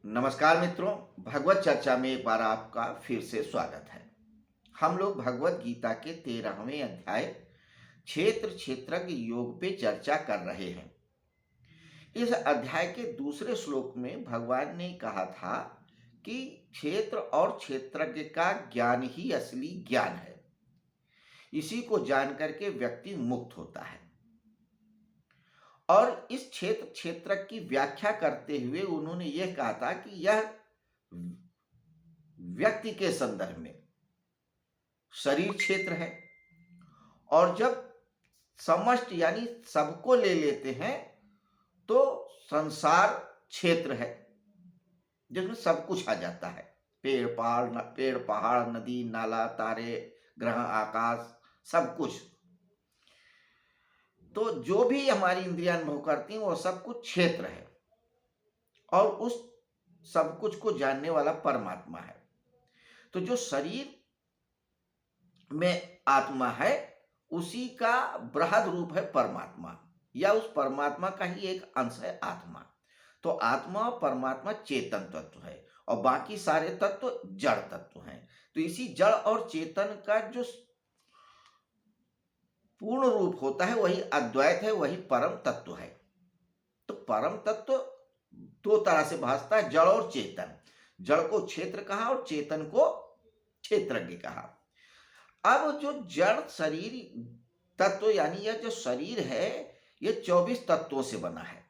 नमस्कार मित्रों, भगवत चर्चा में एक बार आपका फिर से स्वागत है। हम लोग भगवत गीता के 13वें अध्याय क्षेत्र क्षेत्रज्ञ योग पे चर्चा कर रहे हैं। इस अध्याय के दूसरे श्लोक में भगवान ने कहा था कि क्षेत्र और क्षेत्रज्ञ का ज्ञान ही असली ज्ञान है। इसी को जानकर के व्यक्ति मुक्त होता है। और इस क्षेत्र क्षेत्र की व्याख्या करते हुए उन्होंने यह कहा था कि यह व्यक्ति के संदर्भ में शरीर क्षेत्र है, और जब समष्ट यानी सबको ले लेते हैं तो संसार क्षेत्र है, जिसमें सब कुछ आ जाता है। पेड़ पहाड़ नदी नाला तारे ग्रह आकाश सब कुछ। तो जो भी हमारी इंद्रियां अनुभव करती हैं वो सब कुछ क्षेत्र है, और उस सब कुछ को जानने वाला परमात्मा है। तो जो शरीर में आत्मा है उसी का बृहद रूप है परमात्मा, या उस परमात्मा का ही एक अंश है आत्मा। तो आत्मा और परमात्मा चेतन तत्व है और बाकी सारे तत्व जड़ तत्व हैं। तो इसी जड़ और चेतन का जो पूर्ण रूप होता है वही अद्वैत है, वही परम तत्व है। तो परम तत्व दो तरह से भासता है, जड़ और चेतन। जड़ को क्षेत्र कहा और चेतन को क्षेत्रज्ञ कहा। अब जो जड़ शरीर तत्व यानी यह जो शरीर है ये 24 तत्वों से बना है,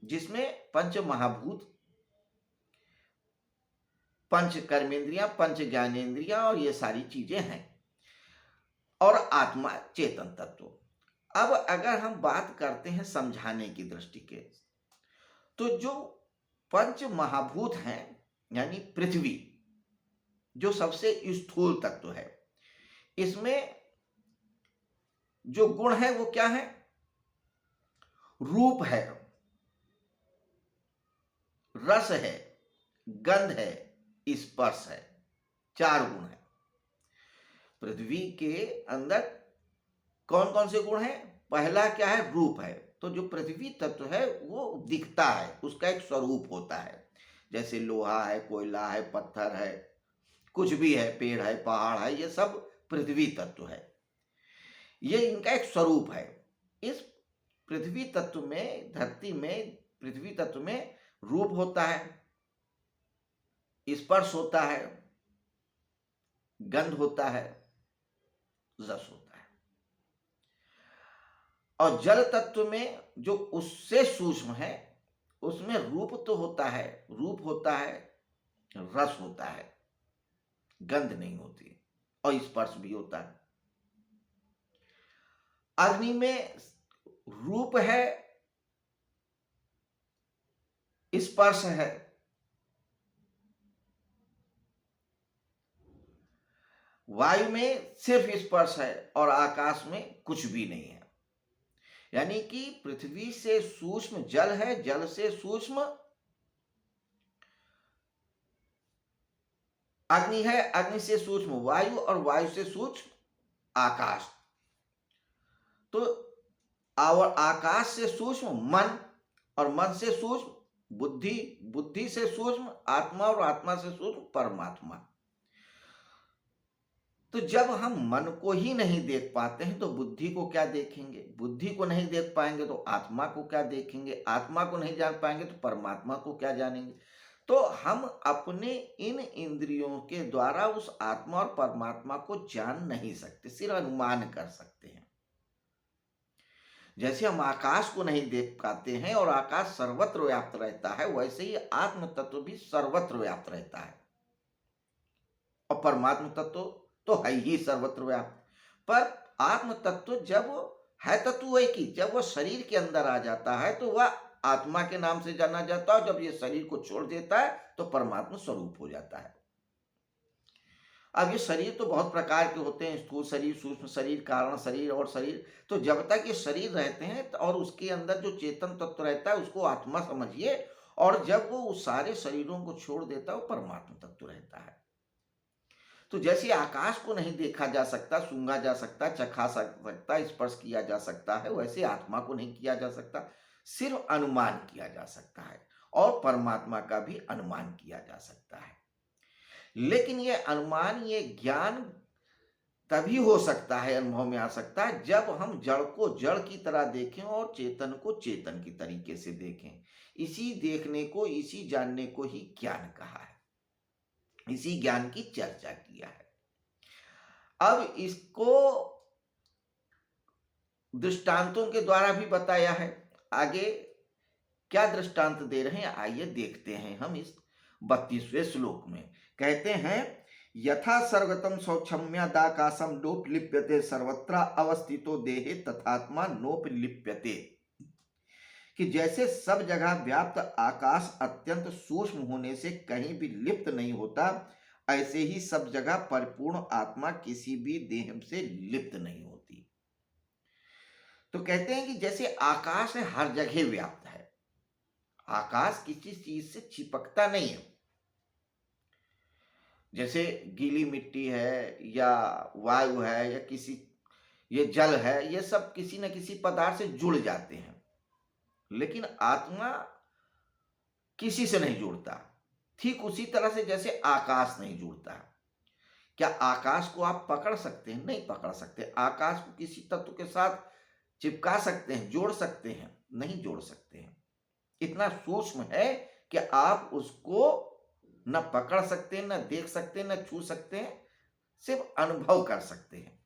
जिसमें पंच महाभूत, पंच कर्मेंद्रियां, पंच ज्ञानेंद्रियां और ये सारी चीजें हैं, और आत्मा चेतन तत्व। अब अगर हम बात करते हैं समझाने की दृष्टि के, तो जो पंच महाभूत हैं यानी पृथ्वी जो सबसे स्थूल तत्व है, इसमें जो गुण है वो क्या है? रूप है, रस है, गंध है, स्पर्श है। चार गुण है पृथ्वी के अंदर। कौन कौन से गुण हैं? पहला क्या है? रूप है। तो जो पृथ्वी तत्व है वो दिखता है, उसका एक स्वरूप होता है। जैसे लोहा है, कोयला है, पत्थर है, कुछ भी है, पेड़ है, पहाड़ है, ये सब पृथ्वी तत्व है। ये इनका एक स्वरूप है। इस पृथ्वी तत्व में, धरती में, पृथ्वी तत्व में रूप होता है, स्पर्श होता है, गंध होता है, रस होता है। और जल तत्व में जो उससे सूक्ष्म है उसमें रूप तो होता है, रूप होता है, रस होता है, गंध नहीं होती, और स्पर्श भी होता है। अग्नि में रूप है, स्पर्श है, वायु में सिर्फ स्पर्श है, और आकाश में कुछ भी नहीं है। यानी कि पृथ्वी से सूक्ष्म जल है, जल से सूक्ष्म अग्नि है, अग्नि से सूक्ष्म वायु, और वायु से सूक्ष्म आकाश। तो आकाश से सूक्ष्म मन, और मन से सूक्ष्म बुद्धि, बुद्धि से सूक्ष्म आत्मा, और आत्मा से सूक्ष्म परमात्मा। तो जब हम मन को ही नहीं देख पाते हैं तो बुद्धि को क्या देखेंगे? बुद्धि को नहीं देख पाएंगे तो आत्मा को क्या देखेंगे? आत्मा को नहीं जान पाएंगे तो परमात्मा को क्या जानेंगे? तो हम अपने इन इंद्रियों के द्वारा उस आत्मा और परमात्मा को जान नहीं सकते, सिर्फ अनुमान कर सकते हैं। जैसे हम आकाश को नहीं देख पाते हैं और आकाश सर्वत्र व्याप्त रहता है, वैसे ही आत्म तत्व भी सर्वत्र व्याप्त रहता है, और परमात्म तत्व तो है ही सर्वत्र व्याप्त। पर आत्म तत्व जब है तत्व एक ही, जब वह शरीर के अंदर आ जाता है तो वह आत्मा के नाम से जाना जाता है, और जब ये शरीर को छोड़ देता है तो परमात्मा स्वरूप हो जाता है। अब ये शरीर तो बहुत प्रकार के होते हैं, स्थूल शरीर, सूक्ष्म शरीर, कारण शरीर और शरीर। तो जब तक ये शरीर रहते हैं और उसके अंदर जो चेतन तत्व रहता है उसको आत्मा समझिए, और जब वो उस सारे शरीरों को छोड़ देता है वो परमात्मा तत्व रहता है। तो जैसे आकाश को नहीं देखा जा सकता, सूंघा जा सकता, चखा सकता, स्पर्श किया जा सकता है, वैसे आत्मा को नहीं किया जा सकता, सिर्फ अनुमान किया जा सकता है। और परमात्मा का भी अनुमान किया जा सकता है। लेकिन ये अनुमान, ये ज्ञान तभी हो सकता है, अनुभव में आ सकता है, जब हम जड़ को जड़ की तरह देखें और चेतन को चेतन की तरीके से देखें। इसी देखने को, इसी जानने को ही ज्ञान कहा है, इसी ज्ञान की चर्चा किया है। अब इसको दृष्टांतों के द्वारा भी बताया है। आगे क्या दृष्टांत दे रहे हैं, आइए देखते हैं हम इस 32वें श्लोक में। कहते हैं, यथा सर्वगतं सौक्षम्यादाकाशं नोपलिप्यते सर्वत्र अवस्थितो देहे तथात्मा नोपलिप्यते। कि जैसे सब जगह व्याप्त आकाश अत्यंत सूक्ष्म होने से कहीं भी लिप्त नहीं होता, ऐसे ही सब जगह परिपूर्ण आत्मा किसी भी देह से लिप्त नहीं होती। तो कहते हैं कि जैसे आकाश है, हर जगह व्याप्त है, आकाश किसी चीज से चिपकता नहीं है। जैसे गीली मिट्टी है या वायु है या ये जल है, ये सब किसी न किसी पदार्थ से जुड़ जाते हैं, लेकिन आत्मा किसी से नहीं जुड़ता। ठीक उसी तरह से जैसे आकाश नहीं जुड़ता। क्या आकाश को आप पकड़ सकते हैं? नहीं पकड़ सकते। आकाश को किसी तत्व के साथ चिपका सकते हैं, जोड़ सकते हैं? नहीं जोड़ सकते हैं। इतना सूक्ष्म है कि आप उसको न पकड़ सकते हैं, न देख सकते हैं, न छू सकते हैं, सिर्फ अनुभव कर सकते हैं।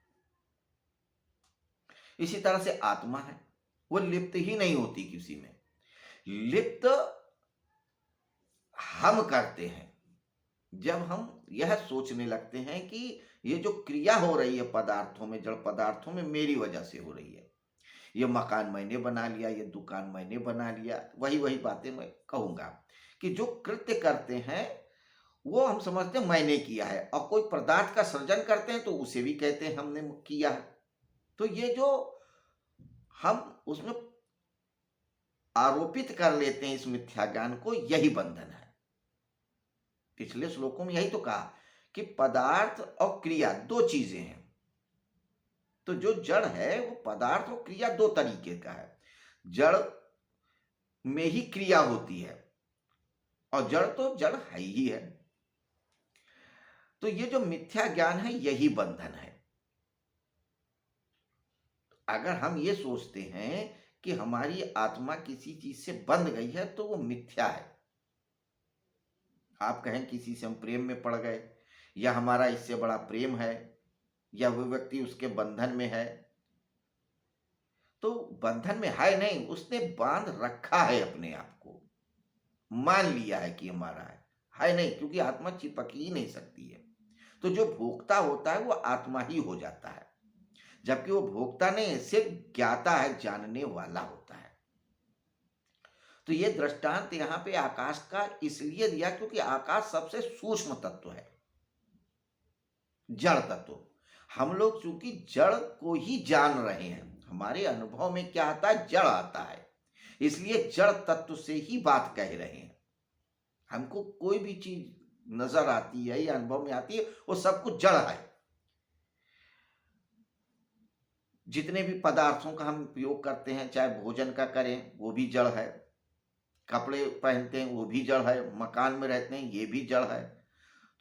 इसी तरह से आत्मा है, वो लिप्त ही नहीं होती किसी में। लिप्त हम करते हैं जब हम यह सोचने लगते हैं कि ये जो क्रिया हो रही है पदार्थों में, जड़ पदार्थों में, मेरी वजह से हो रही है। ये मकान मैंने बना लिया, ये दुकान मैंने बना लिया, वही बातें मैं कहूंगा कि जो कृत्य करते हैं वो हम समझते हैं मैंने किया है, और कोई पदार्थ का सृजन करते हैं तो उसे भी कहते हैं हमने किया है। तो ये जो हम उसमें आरोपित कर लेते हैं इस मिथ्या ज्ञान को, यही बंधन है। पिछले श्लोकों में यही तो कहा कि पदार्थ और क्रिया दो चीजें हैं। तो जो जड़ है वो पदार्थ और क्रिया दो तरीके का है। जड़ में ही क्रिया होती है और जड़ तो जड़ है ही है। तो ये जो मिथ्या ज्ञान है यही बंधन है। अगर हम ये सोचते हैं कि हमारी आत्मा किसी चीज से बंध गई है तो वो मिथ्या है। आप कहें किसी से हम प्रेम में पड़ गए, या हमारा इससे बड़ा प्रेम है, या वो व्यक्ति उसके बंधन में है, तो बंधन में है नहीं, उसने बांध रखा है अपने आप को, मान लिया है कि हमारा है नहीं, क्योंकि आत्मा चिपक ही नहीं सकती है। तो जो भोक्ता होता है वो आत्मा ही हो जाता है, जबकि वो भोक्ता नहीं है, सिर्फ ज्ञाता है, जानने वाला होता है। तो ये दृष्टांत यहां पे आकाश का इसलिए दिया क्योंकि आकाश सबसे सूक्ष्म तत्व है, जड़ तत्व। हम लोग चूंकि जड़ को ही जान रहे हैं, हमारे अनुभव में क्या आता है, जड़ आता है, इसलिए जड़ तत्व से ही बात कह रहे हैं। हमको कोई भी चीज नजर आती है या अनुभव में आती है, वो सब कुछ जड़ है। जितने भी पदार्थों का हम उपयोग करते हैं, चाहे भोजन का करें वो भी जड़ है, कपड़े पहनते हैं वो भी जड़ है, मकान में रहते हैं ये भी जड़ है।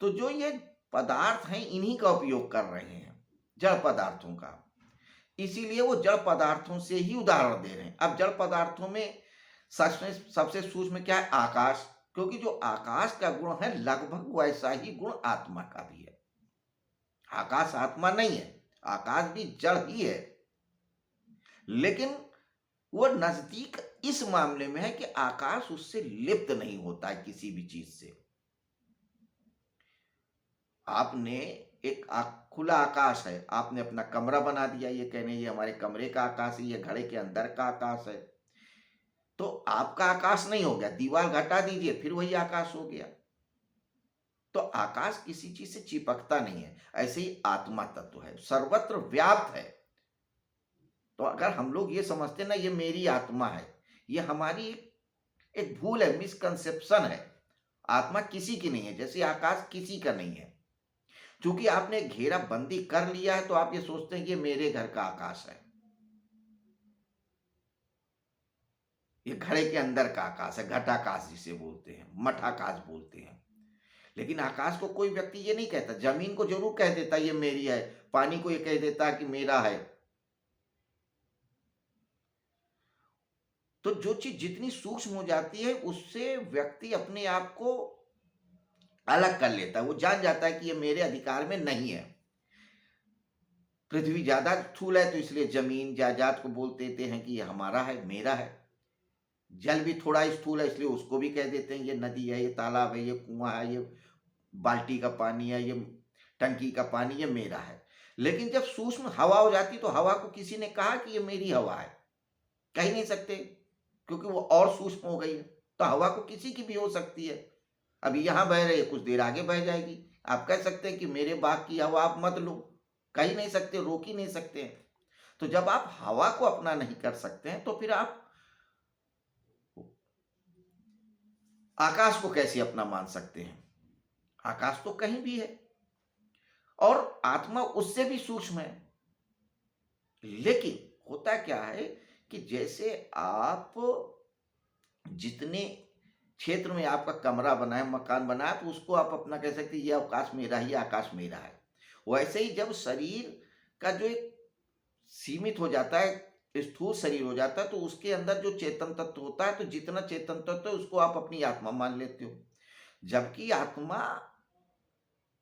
तो जो ये पदार्थ हैं इन्हीं का उपयोग कर रहे हैं, जड़ पदार्थों का, इसीलिए वो जड़ पदार्थों से ही उदाहरण दे रहे हैं। अब जड़ पदार्थों में सबसे सूक्ष्म क्या है, आकाश, क्योंकि जो आकाश का गुण है लगभग वैसा ही गुण आत्मा का भी है। आकाश आत्मा नहीं है, आकाश भी जड़ ही है, लेकिन वो नजदीक इस मामले में है कि आकाश उससे लिप्त नहीं होता है किसी भी चीज से। आपने एक खुला आकाश है, आपने अपना कमरा बना दिया, ये कहने ये हमारे कमरे का आकाश है, ये घड़े के अंदर का आकाश है, तो आपका आकाश नहीं हो गया। दीवार घटा दीजिए फिर वही आकाश हो गया। तो आकाश किसी चीज से चिपकता नहीं है, ऐसे ही आत्मा तत्व है, सर्वत्र व्याप्त है। तो अगर हम लोग ये समझते ना ये मेरी आत्मा है, ये हमारी एक भूल है, मिसकंसेप्शन है। आत्मा किसी की नहीं है, जैसे आकाश किसी का नहीं है। क्योंकि आपने घेरा बंदी कर लिया है तो आप ये सोचते हैं कि ये मेरे घर का आकाश है। ये घड़े के अंदर का आकाश है, घटाकाश जिसे बोलते हैं, मठाकाश बोलते हैं। लेकिन आकाश को कोई व्यक्ति ये नहीं कहता। जमीन को जरूर कह देता ये मेरी है, पानी को ये कह देता कि मेरा है। तो जो चीज जितनी सूक्ष्म हो जाती है उससे व्यक्ति अपने आप को अलग कर लेता है। वो जान जाता है कि ये मेरे अधिकार में नहीं है। पृथ्वी ज्यादा स्थूल है तो इसलिए जमीन जायदाद को बोल देते हैं कि ये हमारा है, मेरा है। जल भी थोड़ा स्थूल है इसलिए उसको भी कह देते हैं ये नदी है, ये तालाब है, ये कुआं है, ये बाल्टी का पानी है, ये टंकी का पानी, ये मेरा है। लेकिन जब सूक्ष्म हवा हो जाती तो हवा को किसी ने कहा कि ये मेरी हवा है, कह ही नहीं सकते, क्योंकि वो और सूक्ष्म हो गई है। तो हवा को किसी की भी हो सकती है। अभी यहां बह रही है, कुछ देर आगे बह जाएगी। आप कह सकते हैं कि मेरे बाग की हवा आप मत लो, कह ही नहीं सकते, रोक ही नहीं सकते हैं। तो जब आप हवा को अपना नहीं कर सकते हैं तो फिर आप आकाश को कैसे अपना मान सकते हैं? आकाश तो कहीं भी है और आत्मा उससे भी सूक्ष्म है। लेकिन होता क्या है कि जैसे आप जितने क्षेत्र में आपका कमरा बना है, मकान बना है, तो उसको आप अपना कह सकते हैं ये आकाश मेरा ही, आकाश मेरा है। वैसे ही जब शरीर का जो एक सीमित हो जाता है, स्थूल शरीर हो जाता है, तो उसके अंदर जो चेतन तत्व होता है, तो जितना चेतन तत्व है उसको आप अपनी आत्मा मान लेते हो। जबकि आत्मा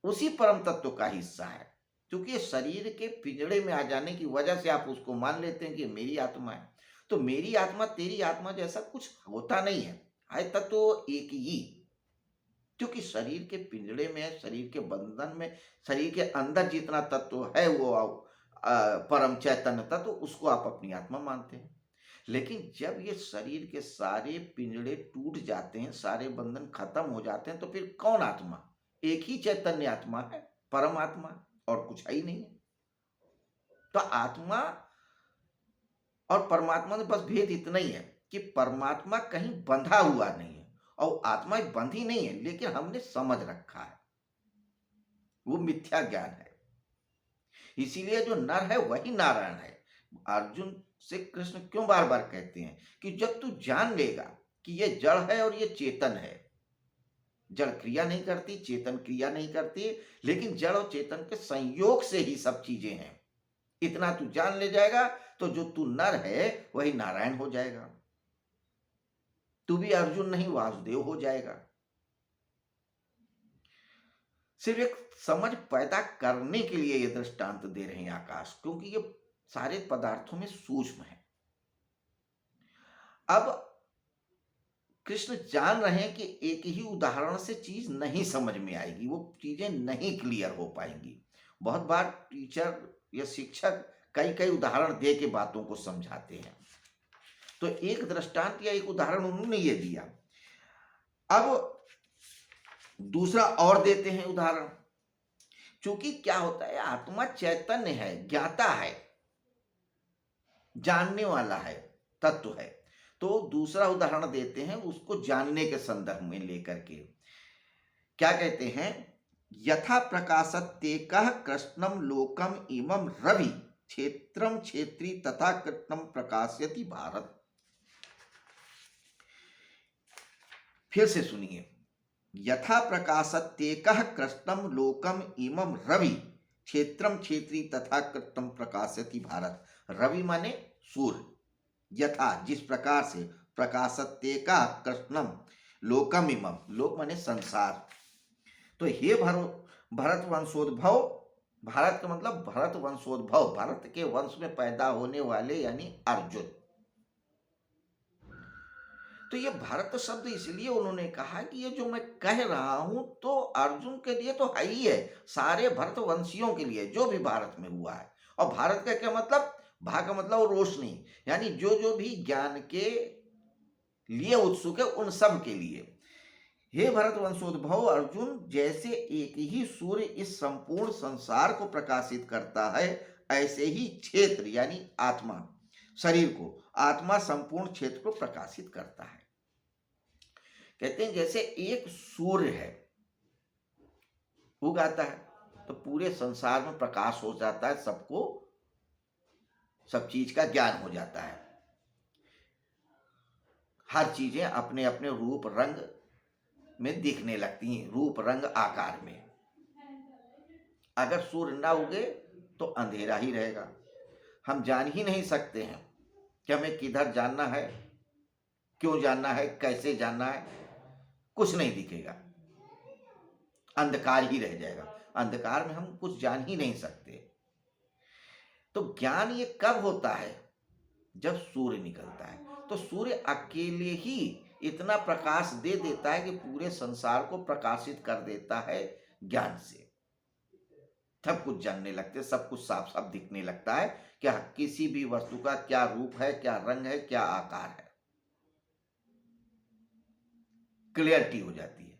उसी परम तत्व का हिस्सा है। क्योंकि शरीर के पिंजड़े में आ जाने की वजह से आप उसको मान लेते हैं कि मेरी आत्मा है। तो मेरी आत्मा तेरी आत्मा जैसा कुछ होता नहीं है तत्व एक ही। क्योंकि शरीर के पिंजड़े में, शरीर के बंधन में, शरीर के अंदर जितना तत्व है वो परम चैतन्य तत्व, उसको आप अपनी आत्मा मानते हैं। लेकिन जब ये शरीर के सारे पिंजड़े टूट जाते हैं, सारे बंधन खत्म हो जाते हैं, तो फिर कौन आत्मा? एक ही चैतन्य आत्मा है, परमात्मा, और कुछ है ही नहीं है। तो आत्मा और परमात्मा में बस भेद इतना ही है कि परमात्मा कहीं बंधा हुआ नहीं है और आत्मा बंधी नहीं है, लेकिन हमने समझ रखा है, वो मिथ्या ज्ञान है। इसीलिए जो नर है वही नारायण है। अर्जुन से कृष्ण क्यों बार बार कहते हैं कि जब तू जान लेगा कि ये जड़ है और ये चेतन है, जड़ क्रिया नहीं करती, चेतन क्रिया नहीं करती, लेकिन जड़ और चेतन के संयोग से ही सब चीजें हैं, इतना तू जान ले जाएगा तो जो तू नर है वही नारायण हो जाएगा। तू भी अर्जुन नहीं वासुदेव हो जाएगा। सिर्फ एक समझ पैदा करने के लिए ये दृष्टांत दे रहे हैं आकाश, क्योंकि ये सारे पदार्थों में सूक्ष्म है। अब कृष्ण जान रहे हैं कि एक ही उदाहरण से चीज नहीं समझ में आएगी, वो चीजें नहीं क्लियर हो पाएंगी। बहुत बार टीचर या शिक्षक कई कई उदाहरण दे के बातों को समझाते हैं। तो एक दृष्टांत या एक उदाहरण उन्होंने ये दिया। अब दूसरा और देते हैं उदाहरण। क्योंकि क्या होता है, आत्मा चैतन्य है, ज्ञाता है, जानने वाला है, तत्व है। तो दूसरा उदाहरण देते हैं उसको जानने के संदर्भ में लेकर के। क्या कहते हैं? यथा प्रकाशत्येकः कृष्णम लोकम इमं रवि क्षेत्रम क्षेत्री तथा कृष्णम प्रकाशयति भारत। फिर से सुनिए। यथा प्रकाशत्येकः कृष्णम लोकम इमं रवि क्षेत्रम क्षेत्री तथा कृष्णम प्रकाशयति भारत। रवि माने सूर्य। यथा जिस प्रकार से, प्रकाशत्येकः कृष्णम लोकम इमं, लोक माने संसार। तो हे भरत वंशोद्भव, भारत का मतलब भरत वंशोद्भव, भारत के वंश में पैदा होने वाले यानी अर्जुन। तो ये भारत शब्द इसलिए उन्होंने कहा कि ये जो मैं कह रहा हूं तो अर्जुन के लिए तो है ही है, सारे भरत वंशियों के लिए जो भी भारत में हुआ है। और भारत का क्या मतलब? भा का मतलब रोशनी, यानी जो जो भी ज्ञान के लिए उत्सुक है उन सब के लिए। हे भरत वंशोद्भव अर्जुन, जैसे एक ही सूर्य इस संपूर्ण संसार को प्रकाशित करता है, ऐसे ही क्षेत्र यानी आत्मा, शरीर को, आत्मा संपूर्ण क्षेत्र को प्रकाशित करता है। कहते हैं जैसे एक सूर्य है, उगाता है तो पूरे संसार में प्रकाश हो जाता है, सबको सब चीज का ज्ञान हो जाता है। हर चीजें अपने अपने रूप रंग में दिखने लगती हैं, रूप रंग आकार में। अगर सूर्य ना उगे तो अंधेरा ही रहेगा। हम जान ही नहीं सकते हैं कि हमें किधर जानना है, क्यों जानना है, कैसे जानना है, कुछ नहीं दिखेगा, अंधकार ही रह जाएगा। अंधकार में हम कुछ जान ही नहीं सकते। तो ज्ञान ये कब होता है? जब सूर्य निकलता है। तो सूर्य अकेले ही इतना प्रकाश दे देता है कि पूरे संसार को प्रकाशित कर देता है ज्ञान से। सब कुछ जानने लगते, सब कुछ साफ साफ दिखने लगता है क्या किसी भी वस्तु का क्या रूप है, क्या रंग है, क्या आकार है, क्लियरिटी हो जाती है।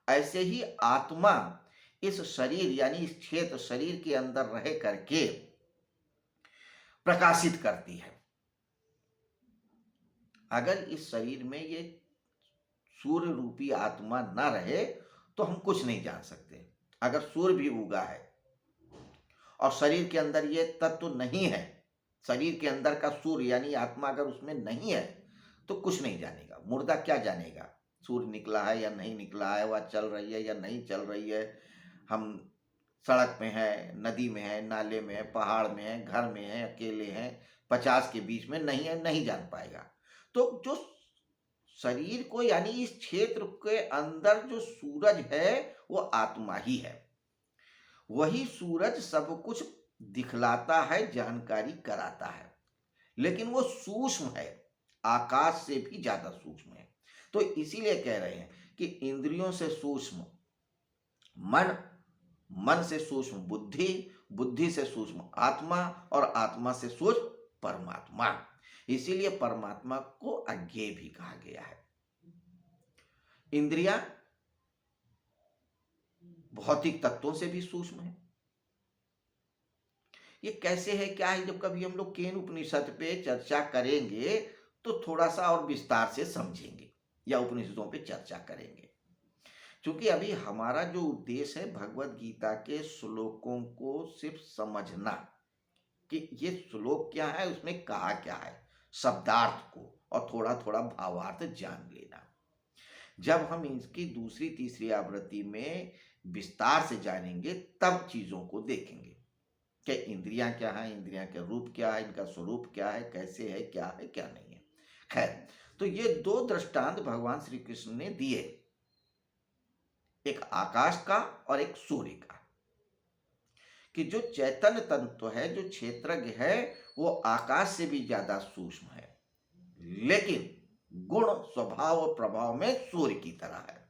ऐसे ही आत्मा इस शरीर यानी इस क्षेत्र शरीर के अंदर रह करके प्रकाशित करती है। अगर इस शरीर में ये सूर्य रूपी आत्मा ना रहे तो हम कुछ नहीं जान सकते। अगर सूर्य भी उगा है और शरीर के अंदर ये तत्व नहीं है, शरीर के अंदर का सूर्य यानी आत्मा अगर उसमें नहीं है तो कुछ नहीं जानेगा। मुर्दा क्या जानेगा सूर्य निकला है या नहीं निकला है, वह चल रही है या नहीं चल रही है, हम सड़क में है, नदी में है, नाले में है, पहाड़ में है, घर में है, अकेले हैं, 50 के बीच में नहीं है, नहीं जान पाएगा। तो जो शरीर को यानी इस क्षेत्र के अंदर जो सूरज है वो आत्मा ही है। वही सूरज सब कुछ दिखलाता है, जानकारी कराता है, लेकिन वो सूक्ष्म है, आकाश से भी ज्यादा सूक्ष्म है। तो इसीलिए कह रहे हैं कि इंद्रियों से सूक्ष्म मन, मन से सूक्ष्म बुद्धि, बुद्धि से सूक्ष्म आत्मा और आत्मा से सूक्ष्म परमात्मा। इसीलिए परमात्मा को अज्ञेय भी कहा गया है। इंद्रियां भौतिक तत्वों से भी सूक्ष्म है। ये कैसे है, क्या है, जब कभी हम लोग केन उपनिषद पे चर्चा करेंगे तो थोड़ा सा और विस्तार से समझेंगे या उपनिषदों पे चर्चा करेंगे। क्योंकि अभी हमारा जो उद्देश्य है भगवत गीता के श्लोकों को सिर्फ समझना कि ये श्लोक क्या है, उसमें कहा क्या है, शब्दार्थ को और थोड़ा थोड़ा भावार्थ जान लेना। जब हम इसकी दूसरी तीसरी आवृत्ति में विस्तार से जानेंगे तब चीजों को देखेंगे कि इंद्रियां क्या है, इंद्रियां के रूप क्या है, इनका स्वरूप क्या है, कैसे है, क्या नहीं है। खैर, तो ये दो दृष्टांत भगवान श्री कृष्ण ने दिए, एक आकाश का और एक सूर्य का, कि जो चैतन्य तत्व है, जो क्षेत्रज्ञ है, वो आकाश से भी ज्यादा सूक्ष्म है, लेकिन गुण स्वभाव और प्रभाव में सूर्य की तरह है।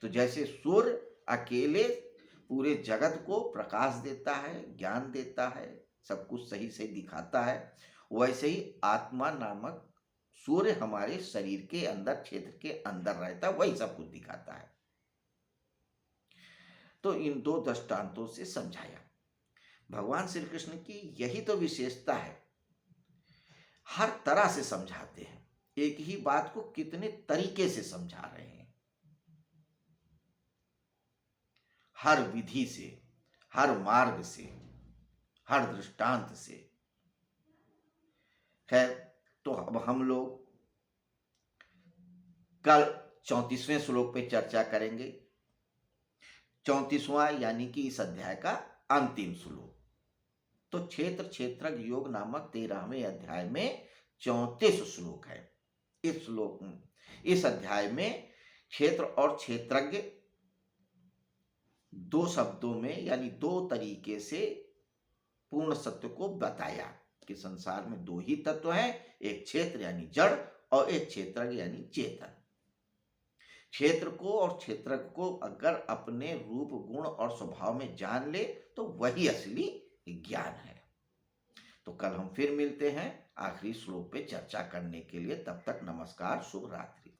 तो जैसे सूर्य अकेले पूरे जगत को प्रकाश देता है, ज्ञान देता है, सब कुछ सही से दिखाता है, वैसे ही आत्मा नामक सूर्य हमारे शरीर के अंदर, क्षेत्र के अंदर रहता है, वही सब कुछ दिखाता है। तो इन दो दृष्टांतों से समझाया। भगवान श्री कृष्ण की यही तो विशेषता है, हर तरह से समझाते हैं, एक ही बात को कितने तरीके से समझा रहे हैं, हर विधि से, हर मार्ग से, हर दृष्टांत से। खैर, तो अब हम लोग कल 34वें श्लोक पे चर्चा करेंगे। 34वां यानी कि इस अध्याय का अंतिम श्लोक। तो क्षेत्र क्षेत्रज्ञ योग नामक 13वें अध्याय में 34 श्लोक है। इस श्लोक में, इस अध्याय में क्षेत्र और क्षेत्रज्ञ दो शब्दों में यानी दो तरीके से पूर्ण सत्य को बताया कि संसार में दो ही तत्व हैं, एक क्षेत्र यानी जड़ और एक क्षेत्रज्ञ यानी चेतन। क्षेत्र को और क्षेत्रज्ञ को अगर अपने रूप, गुण और स्वभाव में जान ले तो वही असली ज्ञान है। तो कल हम फिर मिलते हैं आखिरी श्लोक पे चर्चा करने के लिए। तब तक नमस्कार, शुभ रात्रि।